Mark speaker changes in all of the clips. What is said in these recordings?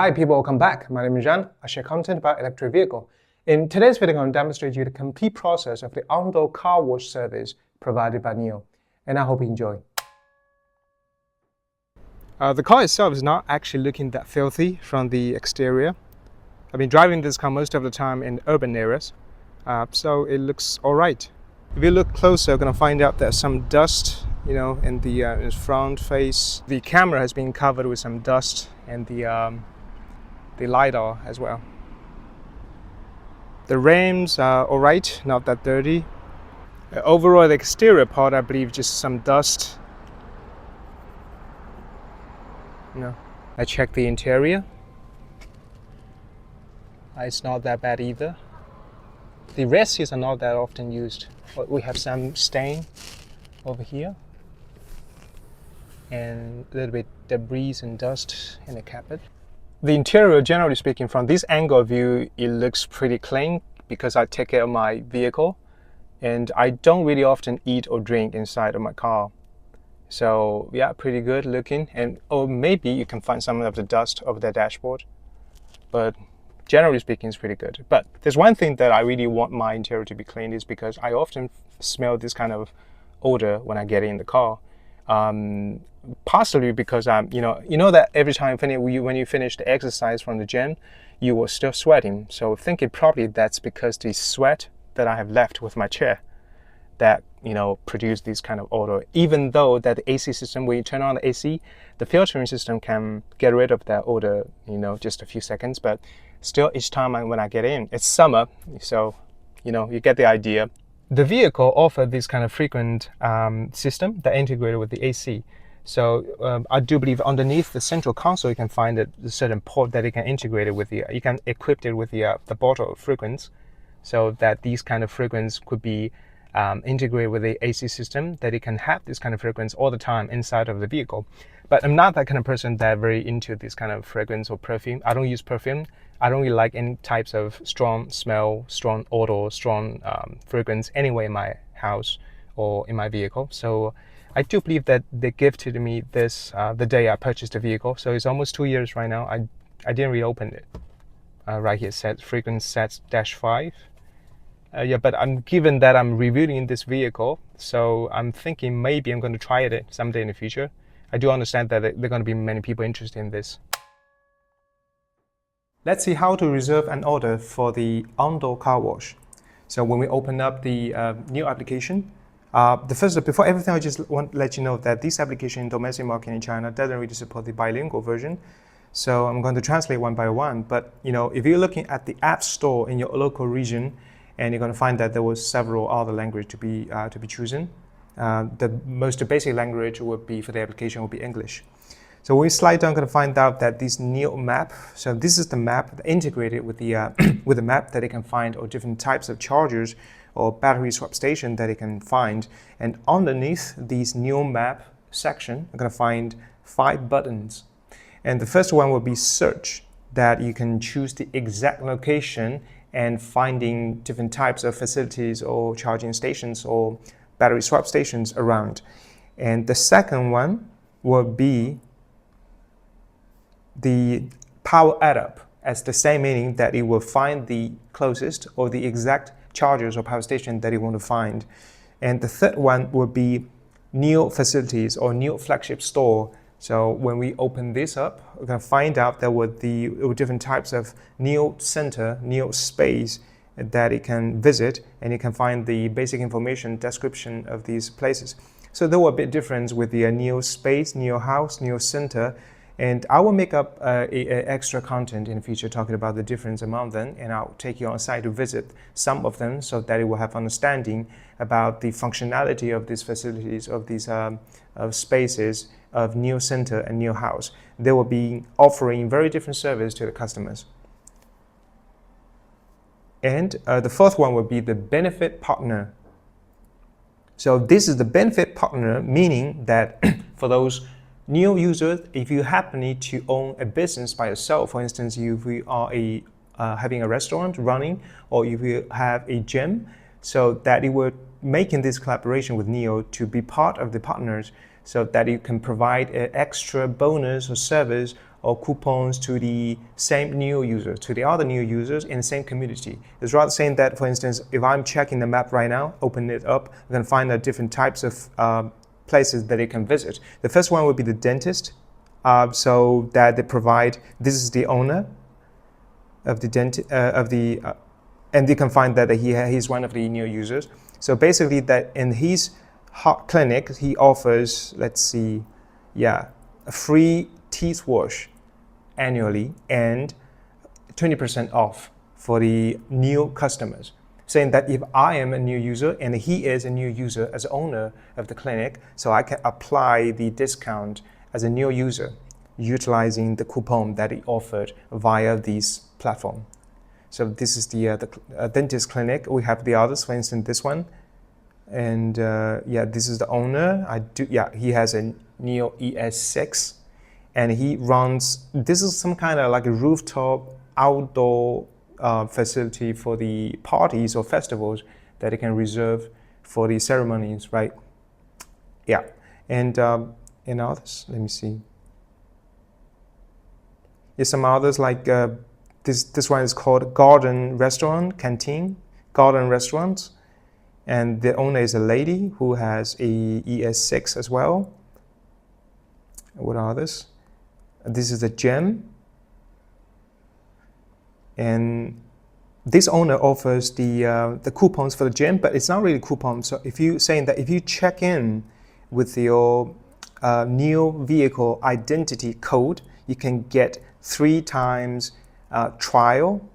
Speaker 1: Hi people, welcome back. My name is Zhan. I share content about electric vehicle. In today's video, I'm going to demonstrate you the complete process of the outdoor car wash service provided by NIO, and I hope you enjoy. The car itself is not actually looking that filthy from the exterior. I've been driving this car most of the time in urban areas, so it looks all right. If you look closer, you're going to find out there's some dust, in the front face. The camera has been covered with some dust, and the LiDAR as well. The rims are all right, not that dirty. Overall, the exterior part, I believe, just some dust. I checked the interior. It's not that bad either. The rear seats are not that often used, but we have some stain over here and a little bit debris and dust in the carpet. The interior, generally speaking, from this angle view, it looks pretty clean because I take care of my vehicle and I don't really often eat or drink inside of my car. So yeah, pretty good looking, or maybe you can find some of the dust over the dashboard, but generally speaking, it's pretty good. But there's one thing that I really want my interior to be clean, is because I often smell this kind of odor when I get in the car. Possibly because I'm, you know that every time when you finish the exercise from the gym, you were still sweating. So thinking probably that's because the sweat that I have left with my chair that, produce this kind of odor. Even though that the AC system, when you turn on the AC, the filtering system can get rid of that odor, just a few seconds. But still, each time when I get in, it's summer, so, you get the idea. The vehicle offers this kind of frequent system that integrated with the AC. So I do believe underneath the central console, you can find a certain port that you can integrate it with you can equip it with the bottle of frequency, so that these kind of frequency could be integrated with the AC system, that it can have this kind of frequency all the time inside of the vehicle. But I'm not that kind of person that very into this kind of fragrance or perfume. I don't use perfume. I don't really like any types of strong smell, strong odor, strong fragrance anyway in my house or in my vehicle. So I do believe that they gifted me this the day I purchased the vehicle. So it's almost 2 years right now. I didn't reopen it. Right here it says frequency sets -5. But given that I'm reviewing this vehicle, so I'm thinking maybe I'm going to try it someday in the future. I do understand that there are going to be many people interested in this. Let's see how to reserve an order for the outdoor car wash. So when we open up the new application, before everything, I just want to let you know that this application in domestic market in China doesn't really support the bilingual version. So I'm going to translate one by one. But if you're looking at the app store in your local region, and you're going to find that there was several other languages to be chosen. The most basic language would be for the application would be English. So when we slide down, going to find out that this NIO map. So this is the map integrated with the with the map that it can find, or different types of chargers or battery swap station that it can find. And underneath this NIO map section, we're going to find 5 buttons. And the first one will be search, that you can choose the exact location and finding different types of facilities or charging stations or battery swap stations around. And the second one will be the power add-up, as the same meaning that it will find the closest or the exact chargers or power station that you want to find. And the third one will be NIO facilities or NIO flagship store. So when we open this up, we're going to find out there were different types of NIO center, NIO space that it can visit, and you can find the basic information description of these places. So there were a bit different with the NIO space, NIO house, NIO center, and I will make up extra content in the future talking about the difference among them, and I'll take you on site to visit some of them so that you will have understanding about the functionality of these facilities, of these spaces, of NIO Center and NIO House. They will be offering very different service to the customers. And the fourth one will be the benefit partner. So this is the benefit partner, meaning that for those NIO users, if you happen to own a business by yourself, for instance, if you are having a restaurant running, or if you have a gym, so that you were making this collaboration with NIO to be part of the partners, so that you can provide an extra bonus or service or coupons to the same NIO users, to the other NIO users in the same community. It's rather saying that, for instance, if I'm checking the map right now, open it up, I can find different types of places that you can visit. The first one would be the dentist. So that they provide, this is the owner of the dentist, and you can find that he's one of the NIO users. So basically that in his clinic, he offers, let's see, a free teeth wash annually and 20% off for the new customers, saying that if I am a NIO user and he is a NIO user as owner of the clinic, so I can apply the discount as a NIO user utilizing the coupon that he offered via this platform. So this is the dentist clinic. We have the others, for instance, this one. And this is the owner. He has a NIO ES6 and he runs, this is some kind of like a rooftop outdoor facility for the parties or festivals that you can reserve for the ceremonies, right? Yeah, and others, let me see. There's some others like this one is called Garden Restaurant, Canteen, Garden Restaurants. And the owner is a lady who has a ES6 as well. What are others? This is the gym. And this owner offers the coupons for the gym, but it's not really coupons. So if you saying that if you check in with your NIO vehicle identity code, you can get 3 times trial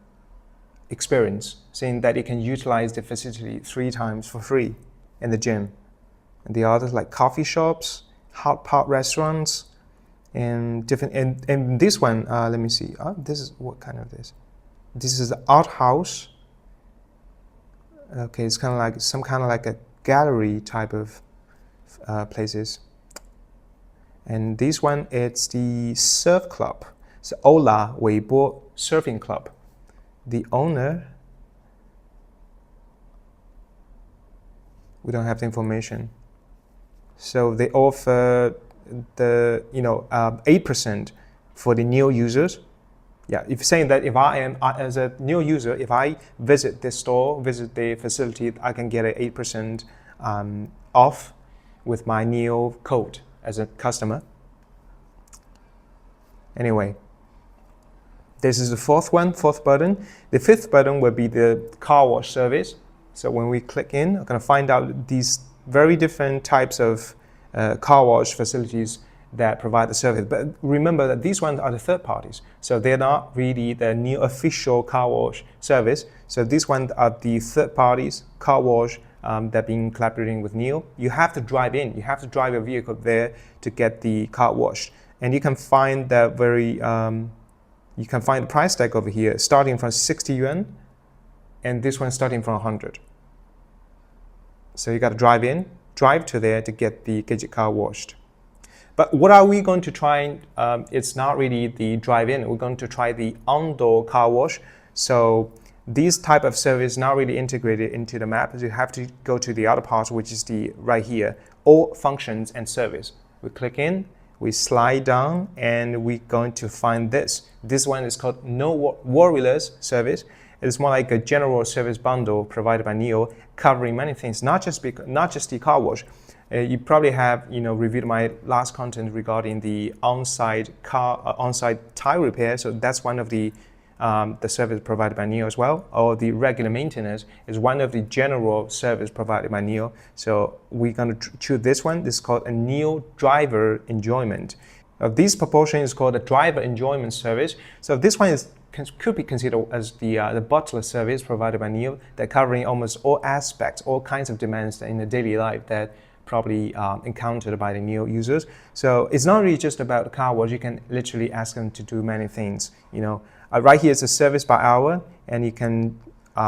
Speaker 1: experience, saying that you can utilize the facility 3 times for free in the gym. And the others like coffee shops, hot pot restaurants, and different. And this one, let me see. This is what kind of this? This is the art house. Okay, it's kind of like some kind of like a gallery type of places. And this one, it's the surf club. It's Ola Weibo Surfing Club. The owner, we don't have the information. So they offer the 8% for the NIO users. Yeah, if saying that if I am as a NIO user, if I visit this store, visit the facility, I can get an 8% off with my NIO code as a customer. Anyway. This is the fourth button. The fifth button will be the car wash service. So when we click in, we're going to find out these very different types of car wash facilities that provide the service. But remember that these ones are the third parties. So they're not really the NIO official car wash service. So these ones are the third parties car wash that being collaborating with NIO. You have to drive in. You have to drive your vehicle there to get the car washed. And you can find that you can find the price tag over here starting from 60 yuan and this one starting from 100. So you got to drive to there to get the gadget car washed. But what are we going to try? It's not really the drive-in. We're going to try the on-door car wash. So this type of service is not really integrated into the map. You have to go to the other part, which is the right here, all functions and service. We click in. We slide down and we're going to find this. This one is called No Worryless service. It's more like a general service bundle provided by NIO, covering many things, not just the car wash. You probably have reviewed my last content regarding the on-site tire repair. So that's one of the service provided by NIO as well, or the regular maintenance is one of the general service provided by NIO. So we're going to choose this one. This is called a NIO driver enjoyment. This proportion is called a driver enjoyment service. So this one could be considered as the butler service provided by NIO, that covering almost all aspects, all kinds of demands in the daily life that probably encountered by the NIO users. So it's not really just about the car wash. You can literally ask them to do many things. Right here is a service by hour, and you can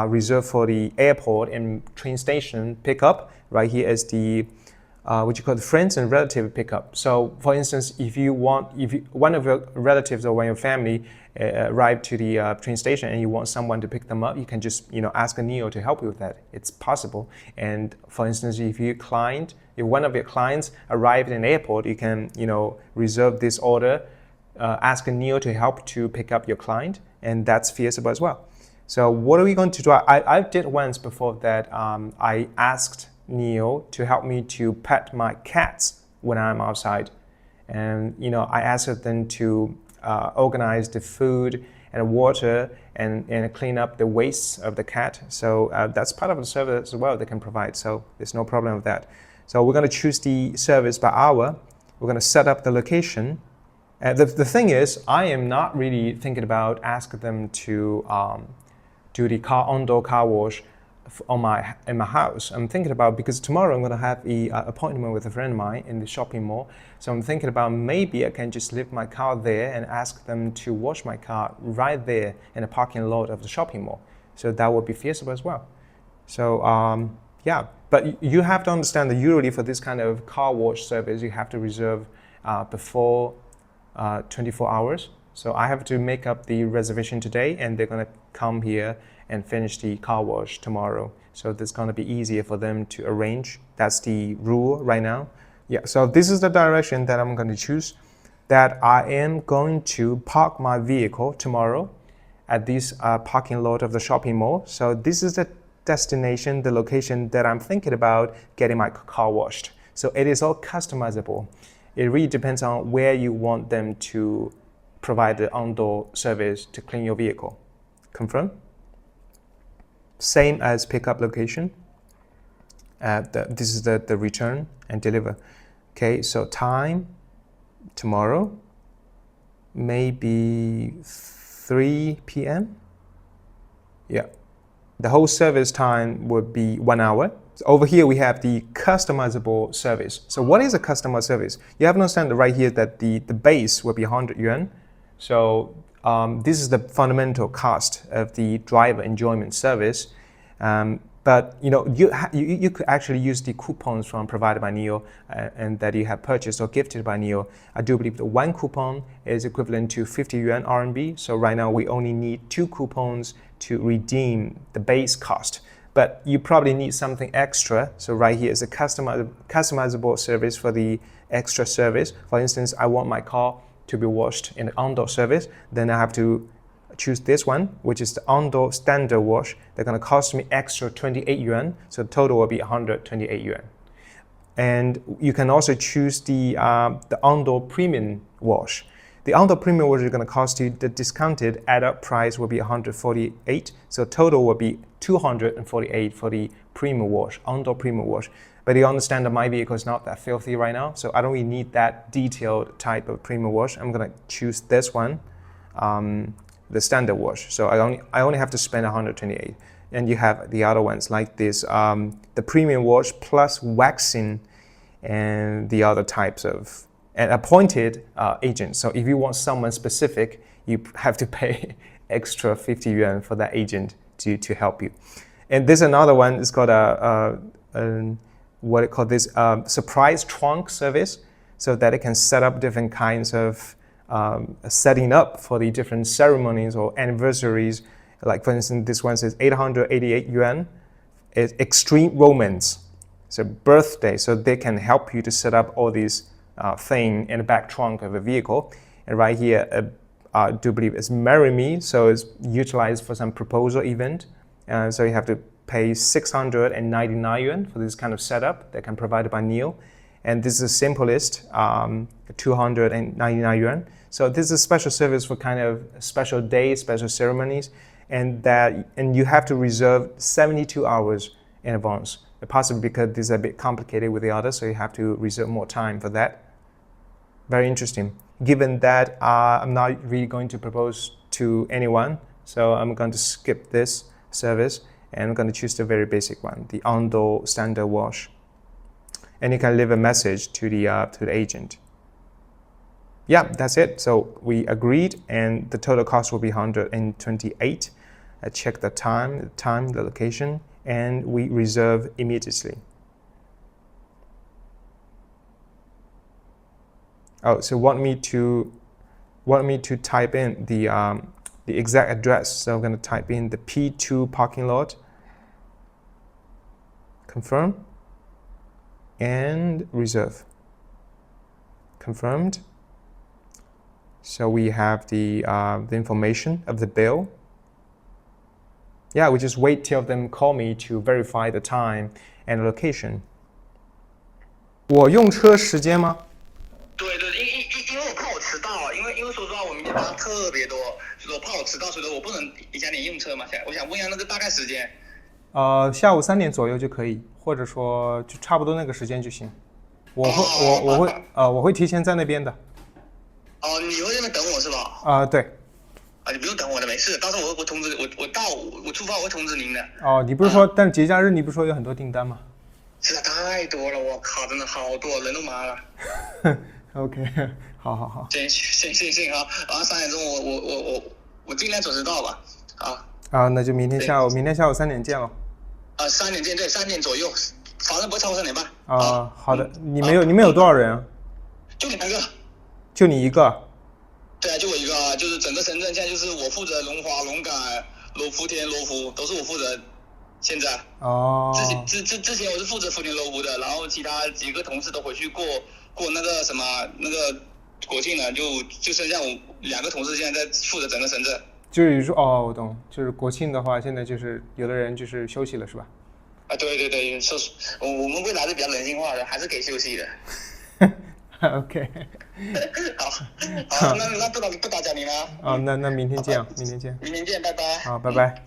Speaker 1: reserve for the airport and train station pickup. Right here is the what you call the friends and relative pickup. So, for instance, if one of your relatives or one of your family arrive to the train station and you want someone to pick them up, you can just ask a NIO to help you with that. It's possible. And for instance, if one of your clients arrived in an airport, you can reserve this order ask NIO to help to pick up your client, and that's feasible as well. So what are we going to do? I did once before that. I asked NIO to help me to pet my cats when I'm outside, and I asked them to organize the food and water and clean up the wastes of the cat. So that's part of the service as well they can provide. So there's no problem with that. So we're going to choose the service by hour. We're going to set up the location. The thing is, I am not really thinking about asking them to do the on-door car wash in my house. I'm thinking about, because tomorrow I'm going to have an appointment with a friend of mine in the shopping mall. So I'm thinking about maybe I can just leave my car there and ask them to wash my car right there in the parking lot of the shopping mall. So that would be feasible as well. So yeah, but you have to understand that usually for this kind of car wash service, you have to reserve before 24 hours. So I have to make up the reservation today, and they're going to come here and finish the car wash tomorrow. So it's going to be easier for them to arrange. That's the rule right now. Yeah, so this is the direction that I'm going to choose, that I am going to park my vehicle tomorrow at this parking lot of the shopping mall. So this is the destination, the location that I'm thinking about getting my car washed. So it is all customizable. It really depends on where you want them to provide the on-door service to clean your vehicle. Confirm? Same as pickup location. This is the return and deliver. Okay, so time tomorrow, maybe 3 p.m. Yeah, the whole service time would be 1 hour. So over here we have the customizable service. So what is a customized service? You have to understand right here that the base will be 100 yuan. So this is the fundamental cost of the driver enjoyment service. But you could actually use the coupons from provided by NIO and that you have purchased or gifted by NIO. I do believe the one coupon is equivalent to 50 yuan RMB. So right now we only need 2 coupons to redeem the base cost. But you probably need something extra. So right here is a customizable service for the extra service. For instance, I want my car to be washed in the on-door service. Then I have to choose this one, which is the on-door standard wash. They're going to cost me extra 28 yuan. So the total will be 128 yuan. And you can also choose the on-door premium wash. The on-door premium wash is going to cost you, the discounted add-up price will be 148. So total will be 248 for the premium wash, on-door premium wash. But you understand that my vehicle is not that filthy right now, so I don't really need that detailed type of premium wash. I'm going to choose this one, the standard wash. So I only have to spend 128. And you have the other ones like this, the premium wash plus waxing and the other types of an appointed agent. So if you want someone specific, you have to pay extra 50 yuan for that agent to help you. And there's another one, it's called what it called this surprise trunk service, so that it can set up different kinds of setting up for the different ceremonies or anniversaries. Like for instance, this one says 888 yuan, is extreme romance. So birthday, so they can help you to set up all these thing in the back trunk of a vehicle. And right here, I do believe it's Marry Me, so it's utilized for some proposal event. So you have to pay 699 yuan for this kind of setup that can be provided by NIO. And this is the simplest, 299 yuan. So this is a special service for kind of special days, special ceremonies, and you have to reserve 72 hours in advance. Possibly because this is a bit complicated with the others, so you have to reserve more time for that. Very interesting. Given that I'm not really going to propose to anyone, so I'm going to skip this service and I'm going to choose the very basic one, the on-door standard wash. And you can leave a message to the agent. Yeah, that's it. So we agreed, and the total cost will be 128. I check the time, the location, and we reserve immediately. Oh, so want me to type in the exact address. So I'm going to type in the P2 parking lot. Confirm and reserve. Confirmed. So we have the information of the bill. Yeah, we just wait till them call me to verify the time and location. 我用车时间吗？
Speaker 2: 对，因为我怕我迟到，因为说实话，我明天班特别多，所以我怕我迟到，所以我不能影响你用车嘛。我想问一下那个大概时间。
Speaker 1: 下午3点左右就可以，或者说就差不多那个时间就行。我会提前在那边的。
Speaker 2: 哦，你会在那边等我是吧？
Speaker 1: 对。
Speaker 2: 你不用等我的，没事。到时候我通知我出发我会通知您的。
Speaker 1: 你不是说，但节假日你不是说有很多订单吗？
Speaker 2: 实在太多了，我靠，真的好多，人都麻了。
Speaker 1: OK， 好。行
Speaker 2: 啊，然后3点钟我尽量准时到吧。
Speaker 1: 那就明天下午3点见喽。
Speaker 2: 3点见，对，3点左右，反正不会超过3点半。
Speaker 1: 好的。你们有多少人啊？
Speaker 2: 就2个。
Speaker 1: 就你一个？
Speaker 2: 对啊，就我一个啊，就是整个深圳现在就是我负责龙华、龙岗、福田、罗湖都是我负责。现在之前我是负责福田罗湖的，然后其他几个同事都回去过那个什么那个国庆了，就剩下我2个同事现在在负责整个深圳。
Speaker 1: 就是说我懂，就是国庆的话，现在就是有的人就是休息了是吧？
Speaker 2: 对，我们未来是比较人性化的，还是给休息的。
Speaker 1: OK。
Speaker 2: 好，那不打搅你了。
Speaker 1: 那明天见。
Speaker 2: 明天见，拜拜。
Speaker 1: 好，拜拜。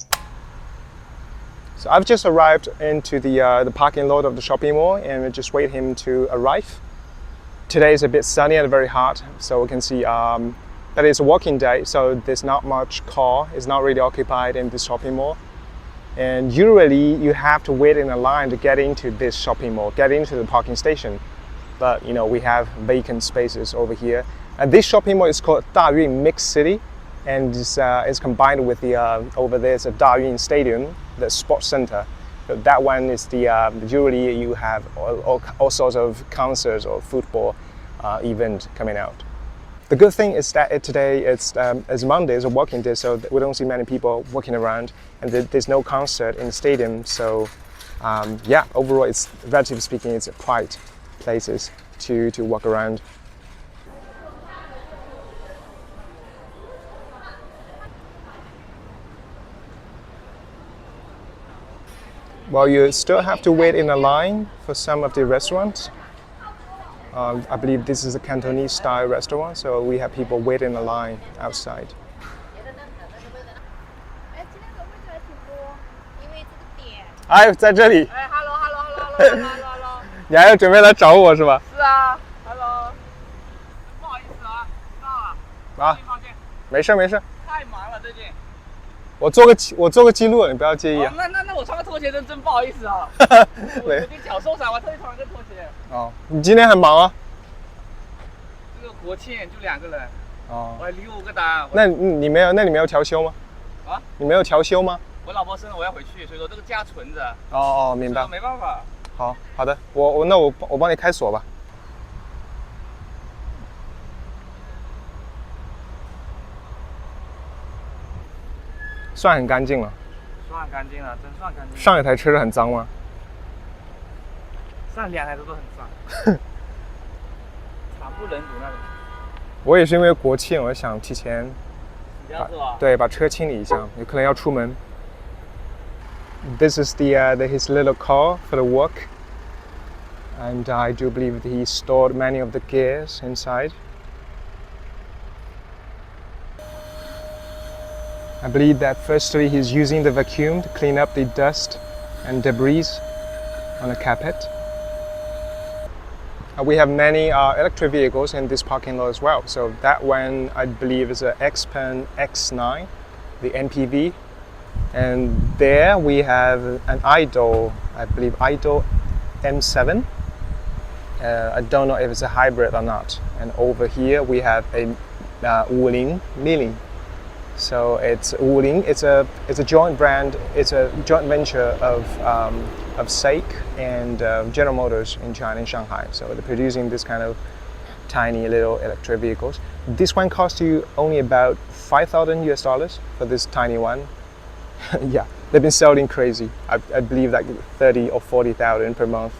Speaker 1: So I've just arrived into the parking lot of the shopping mall, and we just wait him to arrive. Today is a bit sunny and very hot, so we can see that it's a working day, so there's not much car. It's not really occupied in this shopping mall. And usually you have to wait in a line to get into this shopping mall, get into the parking station. But we have vacant spaces over here. And this shopping mall is called Dayun Mixed City, and it's combined with the over there's a Dayun Stadium, the sports center. So that one is usually you have all sorts of concerts or football event coming out. The good thing is that today it's Monday, it's a working day, so we don't see many people walking around, and there's no concert in the stadium. So overall, it's relatively speaking, it's quiet places to walk around. Well, you still have to wait in a line for some of the restaurants. I believe this is a Cantonese style restaurant, so we have people wait in a line outside. 在这里。Hello。你还要准备来找我是吧？
Speaker 3: 是啊 ，Hello。不好意思啊，迟到了。
Speaker 1: 没事。
Speaker 3: 太忙了最近。
Speaker 1: 我做个记录，你不要介意啊。
Speaker 3: 那我穿个拖鞋真不好意思啊。我脚受伤，我特意穿了个拖鞋。
Speaker 1: 你今天很忙啊？
Speaker 3: 这个国庆就2个人。我还离5个单。
Speaker 1: 那你没有调休吗？你没有调休吗？
Speaker 3: 我老婆生了，我要回去，所以说这个假存着。
Speaker 1: 明白。
Speaker 3: 没办法。
Speaker 1: 好的，我帮你开锁吧。算很干净了。
Speaker 3: 算干净了，真算干净。
Speaker 1: 上一台车是很脏吗？
Speaker 3: 上2台车都很脏，惨不忍睹那种。
Speaker 1: 我也是因为国庆，我想提前把车清理一下，有可能要出门。This is his little car for the work, and I do believe that he stored many of the gears inside. I believe that firstly he's using the vacuum to clean up the dust and debris on the carpet. We have many electric vehicles in this parking lot as well. So that one I believe is an Xpeng X9, the NPV. And there we have an Idol, I believe Idol M7. I don't know if it's a hybrid or not. And over here we have a Wuling Milling. So it's Wuling. It's a joint brand. It's a joint venture of SAIC and General Motors in China, in Shanghai. So they're producing this kind of tiny little electric vehicles. This one costs you only about $5,000 for this tiny one. Yeah, they've been selling crazy. I believe like 30 or 40,000 per month.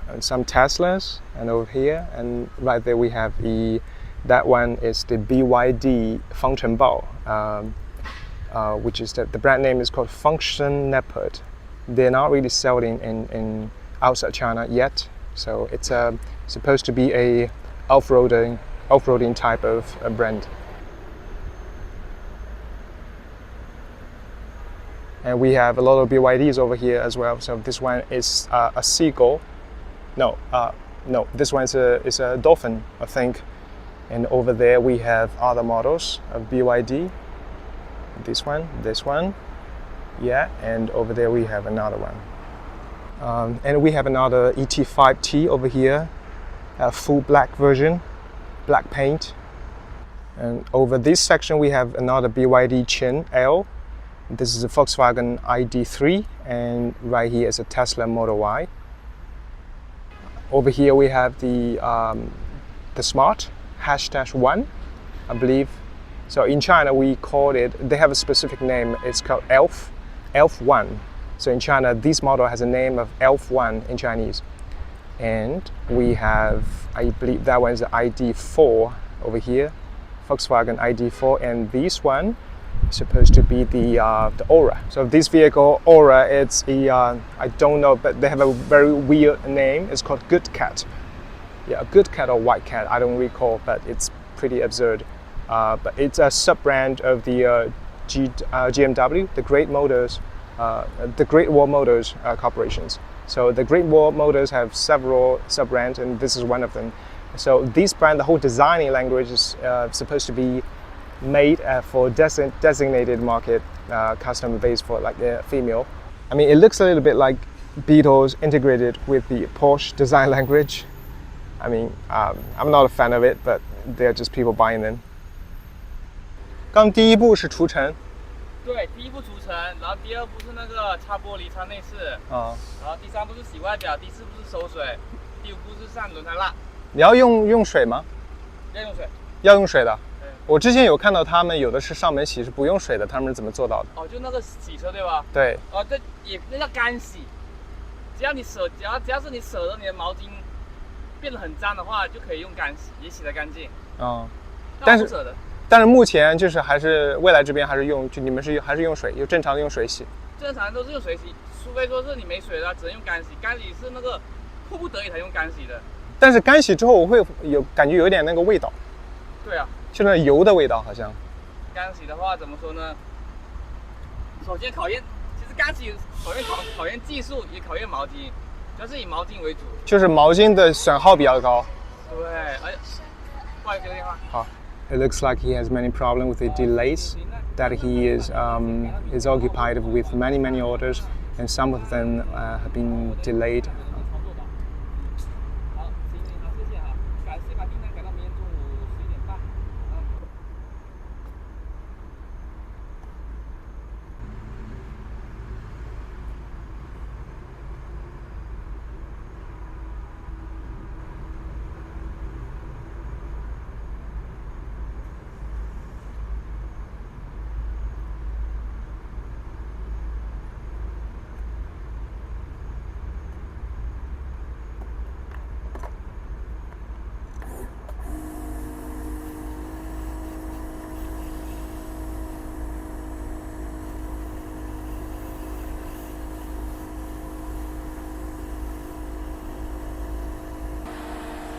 Speaker 1: And some Teslas, and over here, and right there we have the That one is the BYD 方程豹, which is the brand name is called Function Leopard. They're not really selling in outside China yet, so it's supposed to be a off-roading type of brand. And we have a lot of BYDs over here as well. So this one is a seagull. No, this one is a dolphin, I think. And over there we have other models of BYD. This one, yeah. And over there we have another one. And we have another ET5T over here, a full black version, black paint. And over this section we have another BYD Chen L. This is a Volkswagen ID3, and right here is a Tesla Model Y. Over here we have the Smart #1, I believe. So in China we call it, they have a specific name, it's called ELF1. So in China this model has a name of ELF1 in Chinese. And we have, I believe that one is the ID4 over here, Volkswagen ID4, and this one is supposed to be the Aura. So this vehicle, Aura, it's I don't know, but they have a very weird name. It's called Good Cat. Yeah, Good Cat or White Cat, I don't recall, but it's pretty absurd. But it's a sub-brand of the GMW, the Great Wall Motors corporations. So the Great Wall Motors have several sub-brands, and this is one of them. So this brand, the whole designing language is supposed to be made for designated market, custom based for like a female. I mean, it looks a little bit like Beetles integrated with the Porsche design language. I mean, I'm not a fan of it, but they're just people buying them. 刚第一步是除尘。
Speaker 3: 对，第一步除尘，然后第二步是那个擦玻璃、擦内饰，然后第三步是洗外表，第四步是收水，第五步是上轮胎蜡。
Speaker 1: 你要用水吗？
Speaker 3: 要用水。
Speaker 1: 要用水的。我之前有看到他们有的是上门洗是不用水的，他们是怎么做到的？
Speaker 3: 哦，就那个洗车对吧？
Speaker 1: 对。
Speaker 3: 这也那叫干洗，只要是你舍得你的毛巾变得很脏的话，就可以用干洗，也洗得干净。
Speaker 1: 但是目前就是还是未来这边还是用，就你们还是用水，就正常的用水洗。
Speaker 3: 正常都是用水洗，除非说是你没水了，只能用干洗。干洗是那个迫不得已才用干洗的。但是干洗之后我会感觉有点那个味道。对啊。就那油的味道好像。干洗的话怎么说呢？首先其实干洗考验技术，也考验毛巾，主要是以毛巾为主。就是毛巾的损耗比较高。对，不好意思，接电话。好。It looks like he has many problems with the delays, that he is occupied with many orders, and some of them have been delayed.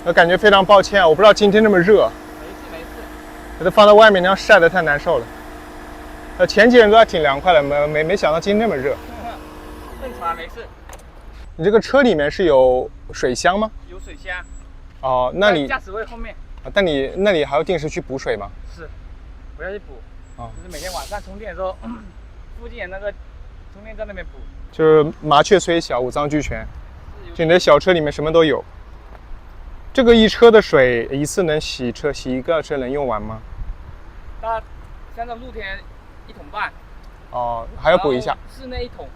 Speaker 3: 我感觉非常抱歉，我不知道今天这么热。没事。给它放在外面，那样晒得太难受了。前几天都还挺凉快的，没想到今天这么热。正常，没事。你这个车里面是有水箱吗？有水箱。哦，那你驾驶位后面。但你那里还要定时去补水吗？是，我要去补。就是每天晚上充电的时候，附近有那个充电站那边补。就是麻雀虽小，五脏俱全。就你的小车里面什么都有。这个一车的水一次能洗一个车能用完吗？那像这露天1桶半。哦，还要补一下。室内1桶。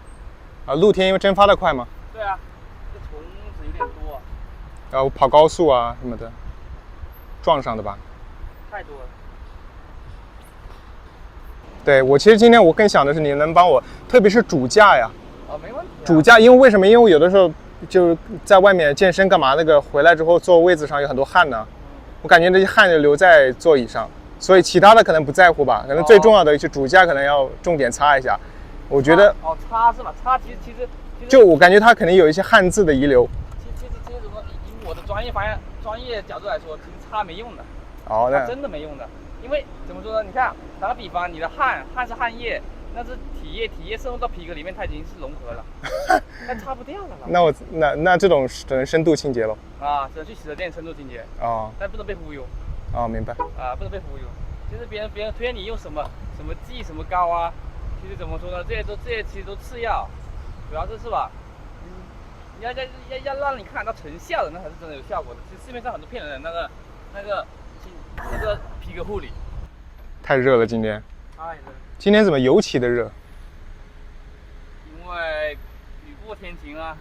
Speaker 3: 露天因为蒸发的快吗？对啊，这虫子有点多。然后跑高速啊什么的，撞上的吧？太多了。对，我其实今天我更想的是你能帮我，特别是主驾呀。没问题。主驾，因为为什么？因为我有的时候。就是在外面健身干嘛？那个回来之后坐位子上有很多汗呢，我感觉那些汗就留在座椅上，所以其他的可能不在乎吧，可能最重要的就主驾可能要重点擦一下。我觉得
Speaker 2: 擦是吧？擦其实
Speaker 3: 就我感觉它肯定有一些汗渍的遗留。
Speaker 2: 其实怎么以我的专业角度来说，其实擦没用的。
Speaker 3: 那
Speaker 2: 真的没用的，因为怎么说呢？你看打个比方，你的汗是汗液，那是体液渗入到皮革里面，它已经是融合了，但擦不掉了。
Speaker 3: 那这种只能深度清洁了。
Speaker 2: 只能去洗车店深度清洁。但不能被忽悠。
Speaker 3: 明白。
Speaker 2: 不能被忽悠。其实别人推荐你用什么剂什么膏啊，其实怎么说呢？这些其实都次要，主要是吧？要让你看到成效的，那才是真的有效果的。其实市面上很多骗人的那个皮革护理。
Speaker 3: 太热了今天。
Speaker 2: 太热。
Speaker 3: 今天怎么尤其的热？
Speaker 2: 因为雨过天晴啊。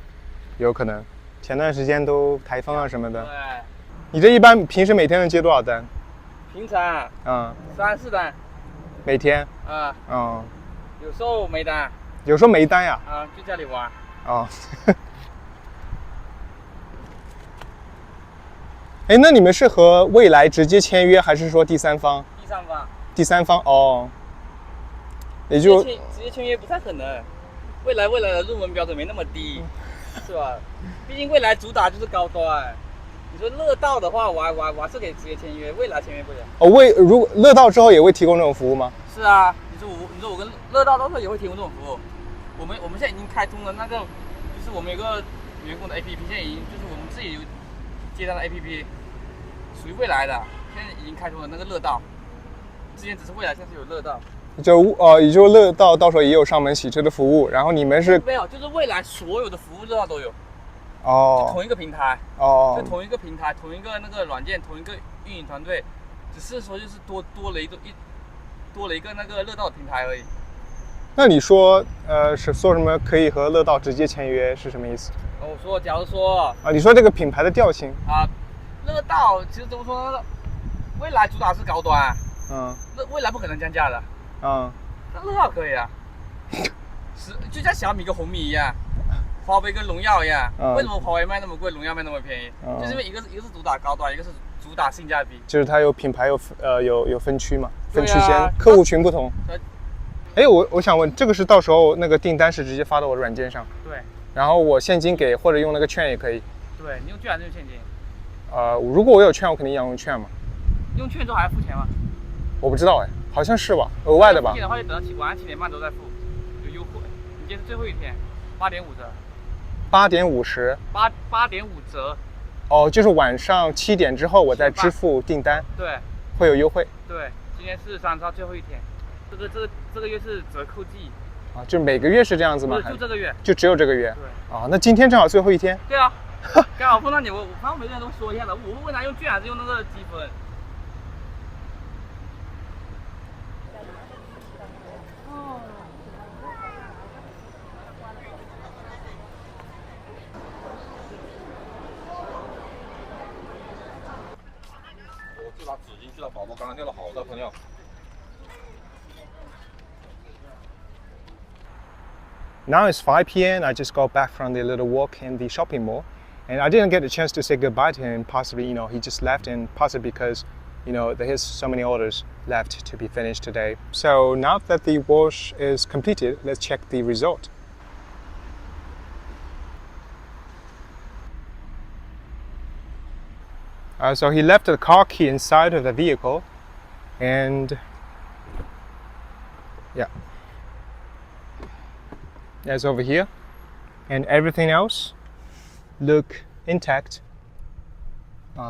Speaker 3: 有可能，前段时间都台风啊什么的。
Speaker 2: 对。
Speaker 3: 你这一般平时每天能接多少单？
Speaker 2: 平常3、4单。
Speaker 3: 每天？
Speaker 2: 有时候没单。
Speaker 3: 有时候没单呀？
Speaker 2: 去家里玩。
Speaker 3: 哎，那你们是和蔚来直接签约，还是说第三方？第三方也就
Speaker 2: 直接签约不太可能。蔚来的入门标准没那么低，是吧？毕竟蔚来主打就是高端。你说乐道的话，我还是可以直接签约，蔚来签约不了。
Speaker 3: 如果乐道之后也会提供这种服务吗？
Speaker 2: 是啊，你说我跟乐道到时候也会提供这种服务。我们现在已经开通了那个，就是我们有个员工的 APP， 现在已经就是我们自己有接单的 APP。属于蔚来的，现在已经开通了那个乐道，之前只是蔚来，现在是有乐道。
Speaker 3: 也就乐道到时候也有上门洗车的服务，然后你们是
Speaker 2: 没有，就是蔚来所有的服务乐道都有。
Speaker 3: 就
Speaker 2: 同一个平台。就同一个平台，同一个那个软件，同一个运营团队，只是说就是多了一个那个乐道的平台而已。
Speaker 3: 那你说是说什么可以和乐道直接签约是什么意思？
Speaker 2: 我说，假如说
Speaker 3: 你说这个品牌的调性
Speaker 2: 乐道其实怎么说呢？蔚来主打是高端，那蔚来不可能降价的，那乐道可以啊，就像小米跟红米一样，华为跟荣耀一样，为什么华为卖那么贵，荣耀卖那么便宜？就是因为一个是主打高端，一个是主打性价比，
Speaker 3: 就是它有品牌有分区嘛，分区间，客户群不同。哎，我想问，这个是到时候那个订单是直接发到我的软件上？
Speaker 2: 对。
Speaker 3: 然后我现金给或者用那个券也可以？
Speaker 2: 对，你用券还是用现金？
Speaker 3: 如果我有券，我肯定要用券嘛。
Speaker 2: 用券之后还要付钱吗？
Speaker 3: 我不知道好像是吧，额外的吧。
Speaker 2: 付钱的话就等到晚上7点半都在付，有优惠。你今天是最后一天，8.5折。
Speaker 3: 8.50。
Speaker 2: 8.5折。
Speaker 3: 就是晚上7点之后我再支付订单。
Speaker 2: 对。
Speaker 3: 会有优惠。
Speaker 2: 对，今天是30号最后一天，这个月是折扣季。
Speaker 3: 就每个月是这样子吗？
Speaker 2: 就这个月。
Speaker 3: 就只有这个月。
Speaker 2: 对。
Speaker 3: 那今天正好最后一天。
Speaker 2: 对啊。刚好碰到你，我反正每个人都说一下的，我会问他用券还是用那个积分。
Speaker 4: 我就拿纸巾去了，宝宝刚刚尿了好大泡尿。
Speaker 3: Now it's 5 p.m. I just got back from the little walk in the shopping mall, and I didn't get a chance to say goodbye to him. Possibly, he just left, and possibly because, there's so many orders left to be finished today. So now that the wash is completed, let's check the result. So he left the car key inside of the vehicle, and yeah. That's over here, and everything else look intact.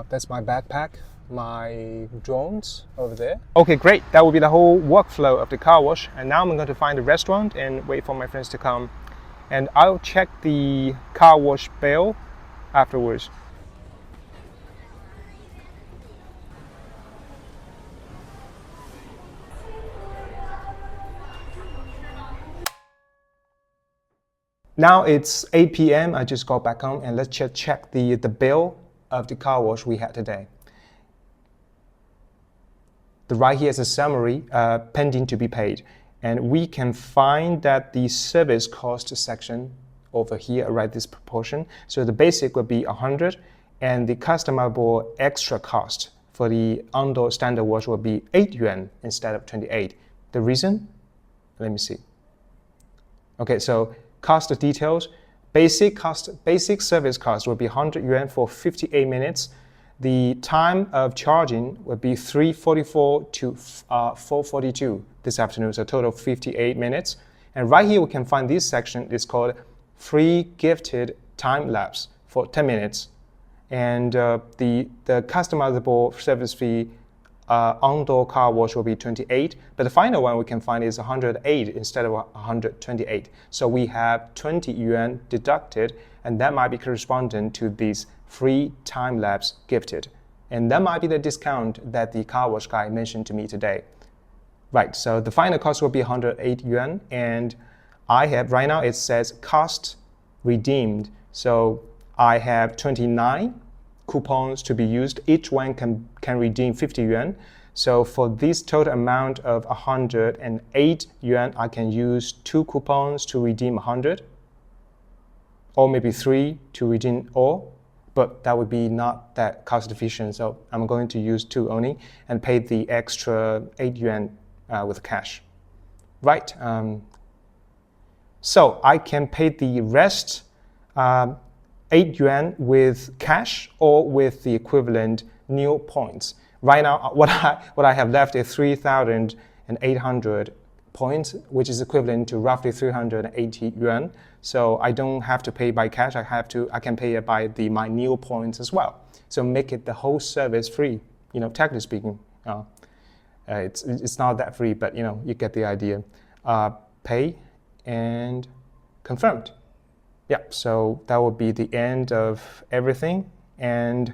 Speaker 3: That's my backpack, my drones over there. Okay, great. That will be the whole workflow of the car wash. And now I'm going to find a restaurant and wait for my friends to come. And I'll check the car wash bill afterwards. Now it's 8 p.m. I just got back home, and let's check the bill of the car wash we had today. Right here is a summary, pending to be paid. And we can find that the service cost section over here, right, this proportion. So the basic would be 100, and the customizable extra cost
Speaker 1: for the outdoor standard watch will be 8 yuan instead of 28. The reason? Let me see. Okay, so cost details. Basic service cost will be 100 yuan for 58 minutes. The time of charging will be 3:44 to 4:42 this afternoon, so total 58 minutes. And right here we can find this section. It's called free gifted time lapse for 10 minutes. And the customizable service fee outdoor car watch will be 28, but the final one we can find is 108 instead of 128. So we have 20 yuan deducted, and that might be corresponding to this free time lapse gifted. And that might be the discount that the car wash guy mentioned to me today. Right, so the final cost will be 108 yuan, and I have, right now it says cost redeemed. So I have 29 coupons to be used. Each one can redeem 50 yuan. So for this total amount of 108 yuan, I can use 2 coupons to redeem 100, or maybe 3 to redeem all, but that would be not that cost efficient. So I'm going to use 2 only and pay the extra 8 yuan with cash. Right, so I can pay the rest 8 yuan with cash or with the equivalent NIO points. Right now, what I have left is 3,800 points, which is equivalent to roughly 380 yuan. So I don't have to pay by cash. I can pay it by my NIO points as well. So make it the whole service free. Technically speaking, it's not that free, but you get the idea. Pay and confirmed. Yeah, so that will be the end of everything. And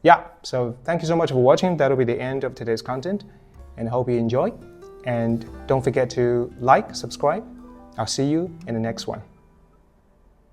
Speaker 1: yeah, so thank you so much for watching. That'll be the end of today's content, and I hope you enjoy. And don't forget to like, subscribe. I'll see you in the next one.